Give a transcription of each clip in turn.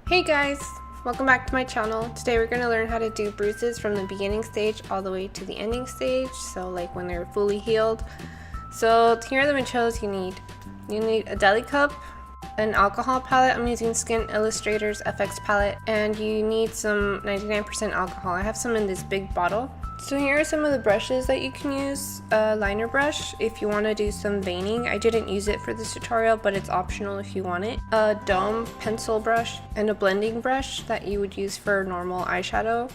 Hey guys, welcome back to my channel. Today we're going to learn how to do bruises from the beginning stage all the way to the ending stage, so like when they're fully healed. So here are the materials you need. You need a deli cup, an alcohol palette. I'm using Skin Illustrator's FX palette, and you need some 99% alcohol. I have some in this big bottle. So here are some of the brushes that you can use. A liner brush if you want to do some veining. I didn't use it for this tutorial, but it's optional if you want it. A dome pencil brush and a blending brush that you would use for normal eyeshadow,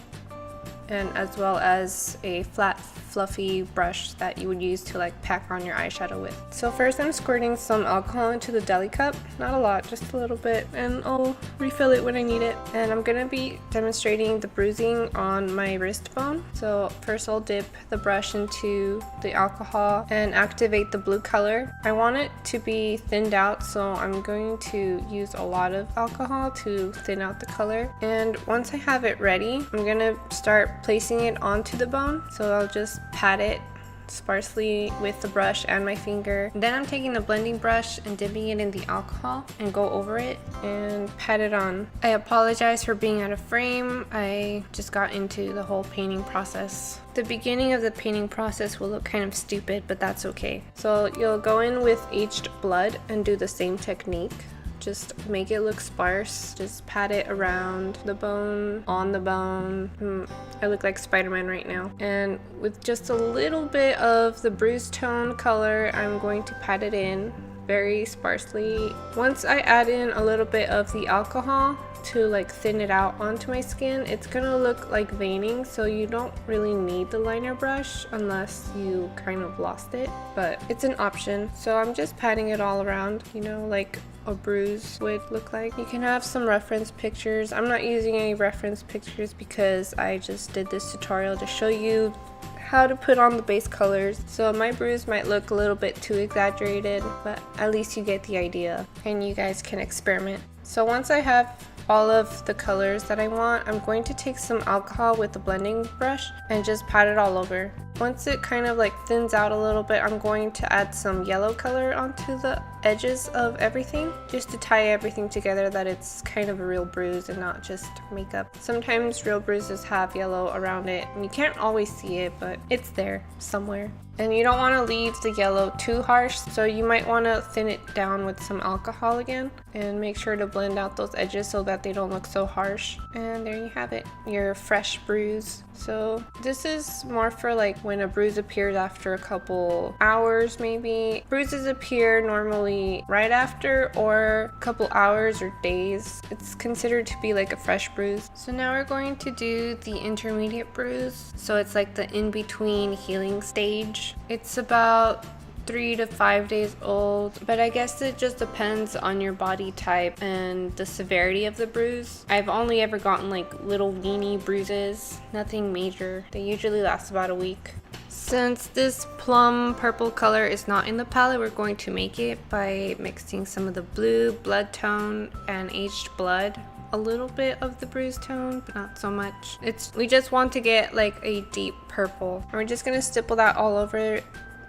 and as well as a flat fluffy brush that you would use to like pack on your eyeshadow with. So first I'm squirting some alcohol into the deli cup, not a lot, just a little bit, and I'll refill it when I need it. And I'm gonna be demonstrating the bruising on my wrist bone. So first I'll dip the brush into the alcohol and activate the blue color. I want it to be thinned out, so I'm going to use a lot of alcohol to thin out the color. And once I have it ready, I'm gonna start placing it onto the bone. So I'll just pat it sparsely with the brush and my finger. Then I'm taking the blending brush and dipping it in the alcohol and go over it and pat it on. I apologize for being out of frame. I just got into the whole painting process. The beginning of the painting process will look kind of stupid, but that's okay. So you'll go in with aged blood and do the same technique. Just make it look sparse. Just pat it around the bone, on the bone. I look like Spider-Man right now. And with just a little bit of the bruise tone color, I'm going to pat it in very sparsely. Once I add in a little bit of the alcohol to like thin it out onto my skin, it's gonna look like veining, so you don't really need the liner brush unless you kind of lost it, but it's an option. So I'm just patting it all around, you know, like a bruise would look like. You can have some reference pictures. I'm not using any reference pictures because I just did this tutorial to show you how to put on the base colors. So my bruise might look a little bit too exaggerated, but at least you get the idea and you guys can experiment. So once I have all of the colors that I want, I'm going to take some alcohol with the blending brush and just pat it all over. Once it kind of like thins out a little bit, I'm going to add some yellow color onto the edges of everything, just to tie everything together that it's kind of a real bruise and not just makeup. Sometimes real bruises have yellow around it, and you can't always see it, but it's there somewhere. And you don't want to leave the yellow too harsh, so you might want to thin it down with some alcohol again and make sure to blend out those edges so that they don't look so harsh. And there you have it, your fresh bruise. So this is more for like when a bruise appears after a couple hours maybe. Bruises appear normally right after or a couple hours or days. It's considered to be like a fresh bruise. So now we're going to do the intermediate bruise. So it's like the in-between healing stage. It's about 3 to 5 days old, but I guess it just depends on your body type and the severity of the bruise. I've only ever gotten like little weeny bruises, nothing major. They usually last about a week. Since this plum purple color is not in the palette, we're going to make it by mixing some of the blue, blood tone, and aged blood. A little bit of the bruise tone, but not so much. We just want to get like a deep purple. And we're just gonna stipple that all over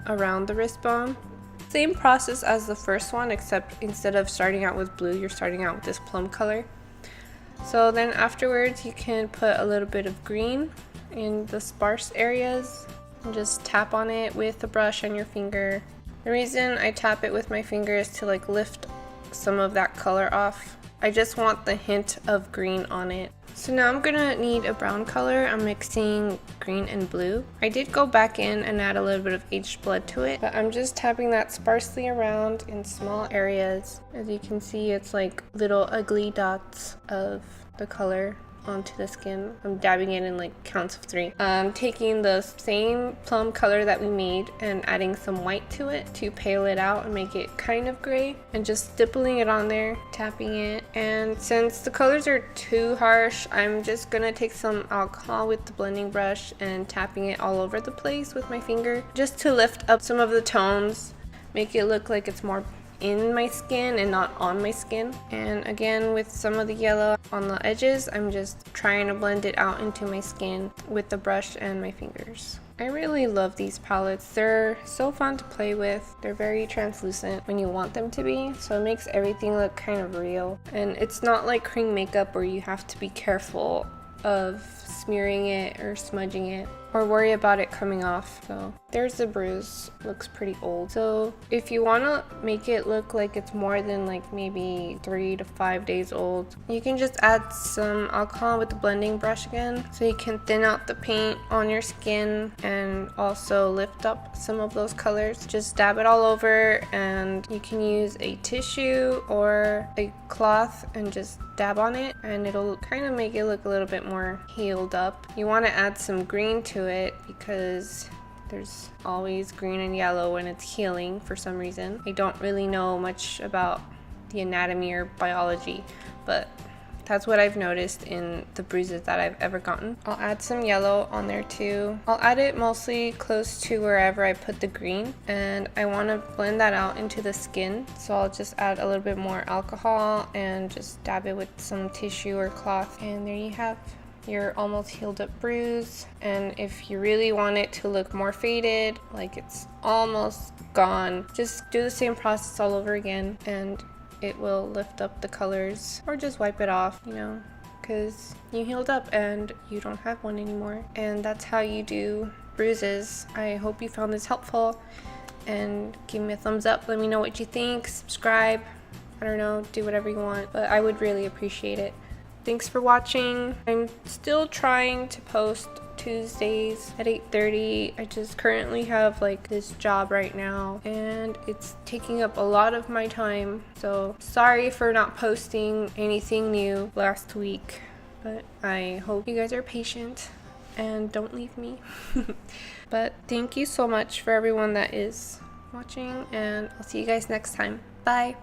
around the wrist bone. Same process as the first one, except instead of starting out with blue, you're starting out with this plum color. So then afterwards you can put a little bit of green in the sparse areas and just tap on it with the brush and your finger. The reason I tap it with my finger is to like lift some of that color off. I just want the hint of green on it. So now I'm gonna need a brown color. I'm mixing green and blue. I did go back in and add a little bit of aged blood to it, but I'm just tapping that sparsely around in small areas. As you can see, it's like little ugly dots of the color onto the skin. I'm dabbing it in like counts of 3. I'm taking the same plum color that we made and adding some white to it to pale it out and make it kind of gray, and just stippling it on there, tapping it. And since the colors are too harsh, I'm just gonna take some alcohol with the blending brush and tapping it all over the place with my finger just to lift up some of the tones, make it look like it's more in my skin and not on my skin. And again, with some of the yellow on the edges, I'm just trying to blend it out into my skin with the brush and my fingers. I really love these palettes. They're so fun to play with. They're very translucent when you want them to be, so it makes everything look kind of real. And it's not like cream makeup where you have to be careful of smearing it or smudging it or worry about it coming off. So there's the bruise. Looks pretty old. So if you want to make it look like it's more than like maybe 3 to 5 days old, you can just add some alcohol with the blending brush again, so you can thin out the paint on your skin and also lift up some of those colors. Just dab it all over, and you can use a tissue or a cloth and just dab on it, and it'll kind of make it look a little bit more healed up. You want to add some green to it because there's always green and yellow when it's healing for some reason. I don't really know much about the anatomy or biology, but that's what I've noticed in the bruises that I've ever gotten. I'll add some yellow on there too. I'll add it mostly close to wherever I put the green, and I want to blend that out into the skin. So I'll just add a little bit more alcohol and just dab it with some tissue or cloth, and there you have your almost healed up bruise. And if you really want it to look more faded, like it's almost gone, just do the same process all over again and it will lift up the colors, or just wipe it off, you know, because you healed up and you don't have one anymore. And that's how you do bruises. I hope you found this helpful, and give me a thumbs up. Let me know what you think. Subscribe. I don't know, do whatever you want, but I would really appreciate it. Thanks for watching. I'm still trying to post Tuesdays at 8:30. I just currently have like this job right now and it's taking up a lot of my time. So sorry for not posting anything new last week, but I hope you guys are patient and don't leave me. But thank you so much for everyone that is watching, and I'll see you guys next time. Bye.